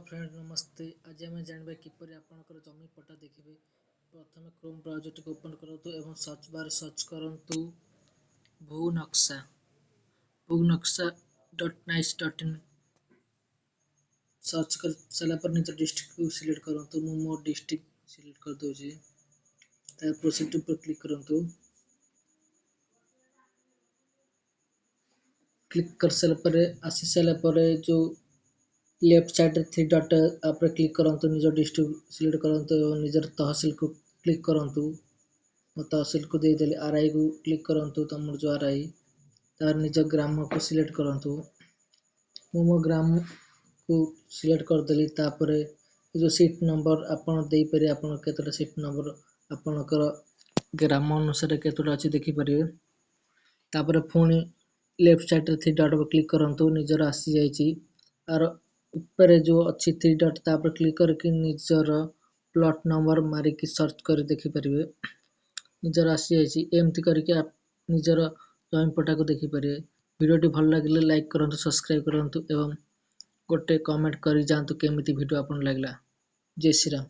Friend नमस्ते। आज आम जानवा किपर आपणकर जमी पट्टा देखिए। प्रथम क्रोम ब्राउजर टी ओपन करतु एवं सर्च बार सर्च करतु भूनक्शा.nice.in सर्च कर सारा पर निज डिस्ट्रिक्ट को सिलेक्ट करतु। मु मो डिस्ट्रिक्ट सिलेक्ट कर दोजी। तार प्रोसीड पर क्लिक करतु। क्लिक कर सारा पर आसी सारा पर जो लेफ्ट साइड 3 डॉट आप क्लिक करंतु निज डिस्ट्रिक्ट सिलेक्ट करंतु और निजर तहसील को क्लिक करंतु। मो तहसील को दे देले आरआई को क्लिक करंतु। तमर जो आरआई तार निज ग्राम को सिलेक्ट करंतु। मो ग्राम को सिलेक्ट कर देली। तापरे जो सीट नंबर आपण देई परे आपण केतरा सीट नंबर आपणकर ग्राम अनुसार केतरा अछि देखि परिबे। तापरे पुणी लेफ्ट साइड 3 डॉट पर क्लिक करंतु निजर आसी जाईची। आर ऊपर जो अच्छी 3 डॉट तापर क्लिक करके निजर प्लॉट नंबर मारिकी सर्च कर देखि परिबे। निजर आसी जाईची एमती करके आप निजर जमी पट्टा को देखि परिबे। वीडियो टी भल लागिले लाइक करंतु सब्सक्राइब करंतु एवं गोटे कमेंट करि जानतु केमिति वीडियो आपन लागला। जय श्री राम।